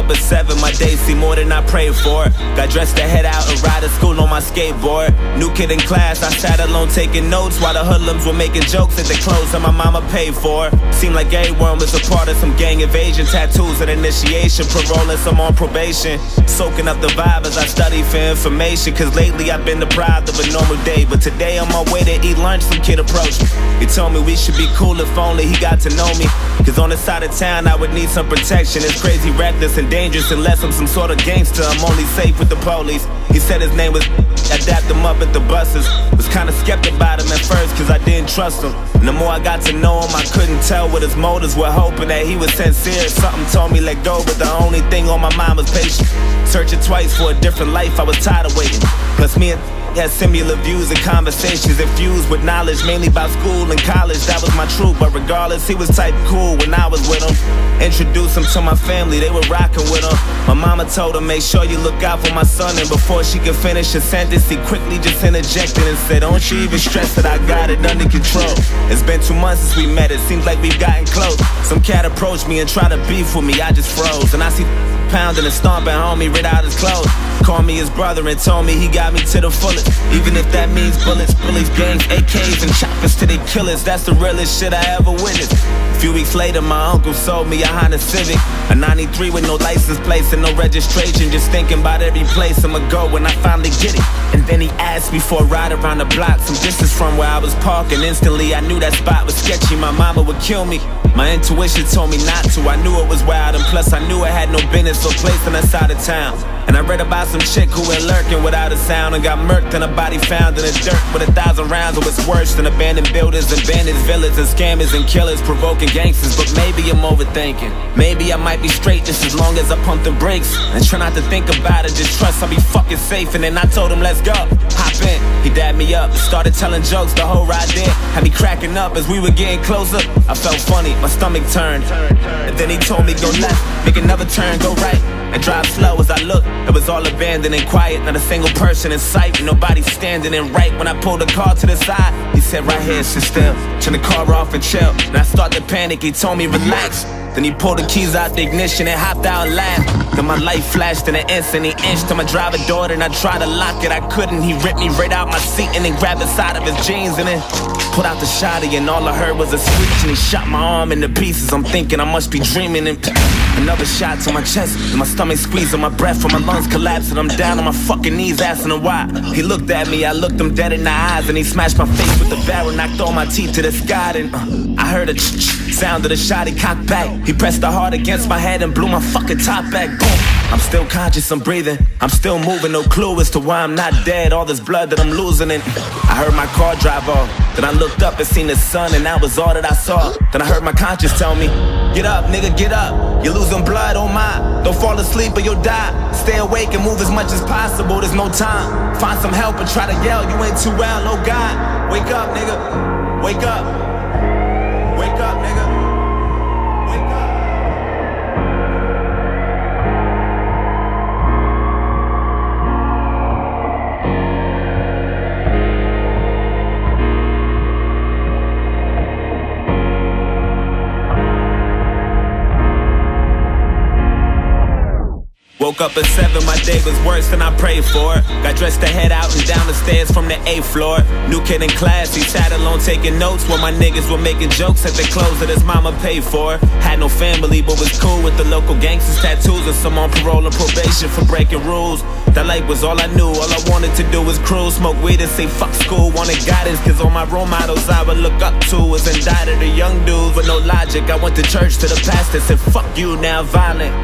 up at 7, my days seem more than I prayed for. Got dressed to head out and ride to school on my skateboard. New kid in class, I sat alone taking notes while the hoodlums were making jokes at the clothes that my mama paid for. Seemed like everyone was a part of some gang evasion. Tattoos and initiation, parole and some on probation. Soaking up the vibe as I study for information, cause lately I've been deprived of a normal day. But today on my way to eat lunch, some kid approached me. He told me we should be cool if only he got to know me, cause on this side of town I would need some protection. It's crazy, reckless and dangerous unless I'm some sort of gangster. I'm only safe with the police. He said his name was I dapped him up at the buses. Was kinda skeptic about him at first cause I didn't trust him. And the more I got to know him, I couldn't tell what his motives were, hoping that he was sincere. Something told me let go, but the only thing on my mind was patience. Searching twice for a different life, I was tired of waiting. Plus me and had similar views and conversations infused with knowledge, mainly about school and college. That was my truth, but regardless, he was type cool when I was with him. Introduced him to my family, they were rocking with him. My mama told him, make sure you look out for my son. And before she could finish a sentence, he quickly just interjected and said, don't you even stress that I got it under control. It's been 2 months since we met, it seems like we've gotten close. Some cat approached me and tried to beef with me, I just froze. And I see pounding and stomping homie rid out his clothes. Called me his brother and told me he got me to the fullest. Even if that means bullets, bullies, gangs, AKs, and choppers to their killers. That's the realest shit I ever witnessed. A few weeks later, my uncle sold me a Honda Civic, a 93 with no license plates and no registration. Just thinking about every place I'ma go when I finally get it. And then he asked me for a ride around the block, some distance from where I was parking. Instantly, I knew that spot was sketchy. My mama would kill me. My intuition told me not to. I knew it was wild, and plus I knew it had no business or place on that side of town. And I read about some chick who went lurking without a sound and got murked and a body found in the dirt with 1,000 rounds. It was worse than abandoned buildings, abandoned villas, and scammers and killers provoking gangsters. But maybe I'm overthinking. Maybe I might be straight just as long as I pump the brakes and try not to think about it. Just trust I'll be fucking safe. And then I told him let's go. Hop in. He dabbed me up and started telling jokes the whole ride there. Had me cracking up as we were getting closer. I felt funny, my stomach turned. And then he told me go left, make another turn, go right, and drive slow. As I looked, it was all abandoned and quiet, not a single person in sight, nobody standing. And right when I pulled the car to the side, he said right here, sit still, turn the car off and chill. And I started to panic, he told me relax. Then he pulled the keys out the ignition and hopped out and laughed. Then my light flashed in an instant. He inched to my driver door and I tried to lock it, I couldn't. He ripped me right out my seat and then grabbed the side of his jeans and then pulled out the shotty, and all I heard was a screech. And he shot my arm into pieces. I'm thinking I must be dreaming. And another shot to my chest and my stomach squeezing my breath and my lungs collapsing. I'm down on my fucking knees asking him why. He looked at me, I looked him dead in the eyes, and he smashed my face with the barrel, knocked all my teeth to the sky. And I heard a sound of the shot, he cocked back. He pressed the heart against my head and blew my fucking top back. Boom. I'm still conscious, I'm breathing, I'm still moving, no clue as to why I'm not dead. All this blood that I'm losing, and I heard my car drive off. Then I looked up and seen the sun, and that was all that I saw. Then I heard my conscience tell me, get up, nigga, get up. You're losing blood, oh my. Don't fall asleep or you'll die. Stay awake and move as much as possible, there's no time. Find some help and try to yell, you ain't too well, oh God. Wake up, nigga, wake up. Wake up, nigga. Wake up. Woke up at 7, my day was worse than I prayed for. Got dressed to head out and down the stairs from the 8th floor. New kid in class, he sat alone taking notes while my niggas were making jokes at the clothes that his mama paid for. Had no family but was cool with the local gangsters, tattoos, and some on parole and probation for breaking rules. That life was all I knew, all I wanted to do was cruise, smoke weed and say fuck school. Wanted guidance cause all my role models I would look up to was indicted the young dudes with no logic. I went to church to the pastor, said fuck you now violent.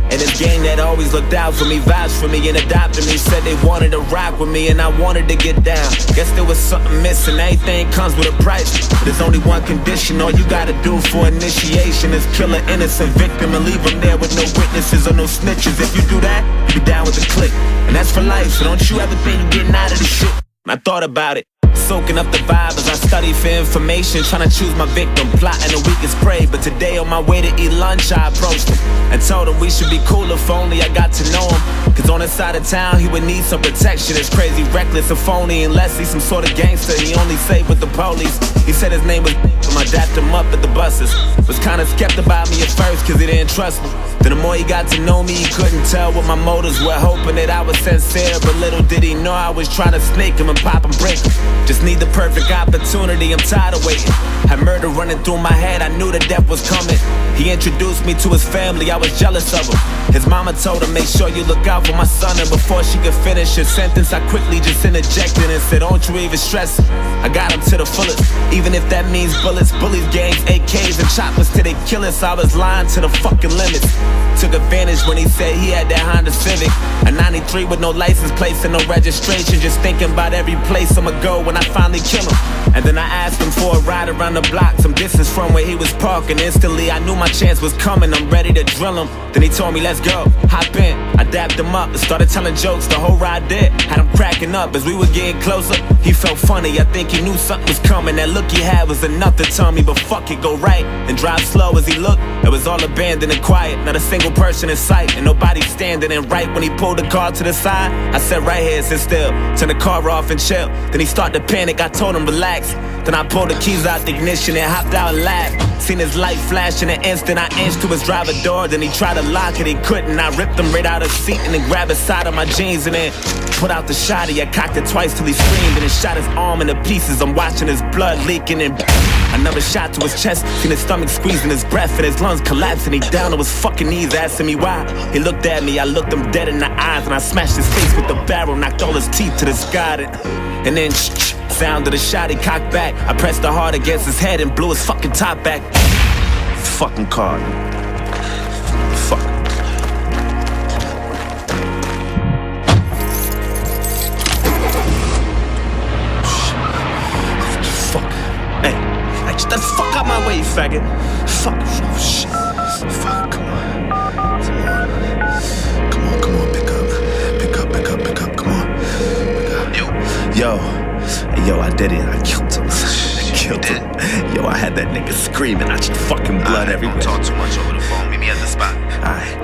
And this gang that always looked out for me, vouched for me and adopted me, said they wanted to rock with me and I wanted to get down. Guess there was something missing, everything comes with a price. But there's only one condition, all you gotta do for initiation is kill an innocent victim and leave them there with no witnesses or no snitches. If you do that, you be down with the clique. And that's for life, so don't you ever think you're getting out of this shit. And I thought about it, soaking up the vibe as I study for information, trying to choose my victim, plotting the weakest prey. But today on my way to eat lunch, I approached him and told him we should be cool if only I got to know him. Cause on his side of town, he would need some protection. It's crazy, reckless, and phony, unless he's some sort of gangster. He only safe with the police. He said his name was I dapped him up at the buses. Was kinda skeptic about me at first cause he didn't trust me. Then the more he got to know me, he couldn't tell what my motives were, hoping that I was sincere. But little did he know I was trying to snake him and pop and break him. Just need the perfect opportunity, I'm tired of waiting. Had murder running through my head, I knew the death was coming. He introduced me to his family, I was jealous of him. His mama told him, make sure you look out for my son. And before she could finish her sentence, I quickly just interjected and said, don't you even stress it. I got him to the fullest, even if that means bullets, bullies, gangs, AKs, and choppers till they kill us. I was lying to the fucking limits. Took advantage when he said he had that Honda Civic, a 93 with no license plates and no registration. Just thinking about every place I'ma go when I finally kill him. And then I asked him for a ride around the block, some distance from where he was parking. Instantly I knew my chance was coming, I'm ready to drill him. Then he told me, let's go, hop in. I dapped him up and started telling jokes, the whole ride did. Had him cracking up as we were getting closer. He felt funny, I think he knew something was coming. That look he had was enough to tell me, but fuck it, go right and drive slow. As he looked, it was all abandoned and quiet, not a single person in sight, and nobody standing. And right when he pulled the car to the side, I said, right here, sit still. Turn the car off and chill. Then he started to panic, I told him relax. Then I pulled the keys out the ignition and hopped out and laughed. Seen his light flash in an instant, I inched to his driver door. Then he tried to lock it, he couldn't. I ripped him right out of the seat and then grabbed the side of my jeans and then put out the shotty. I cocked it twice till he screamed and then shot his arm into pieces. I'm watching his blood leaking and another shot to his chest. Seen his stomach squeezing his breath and his lungs collapsing. He down on his fucking knees asking me why. He looked at me, I looked him dead in the eyes, and I smashed his face with the barrel, knocked all his teeth to the sky. And then sound of the shot, he cocked back. I pressed the hard against his head and blew his fucking top back. Fucking car. Fuck. Fuck. Hey, get the fuck out my way, you faggot. Fuck. Oh shit. Fuck, come on. Come on, pick up, come on. Yo, I did it. I killed him. Yo, I had that nigga screaming. I just fucking blood everywhere. Don't talk too much over the phone. Meet me at the spot. Alright.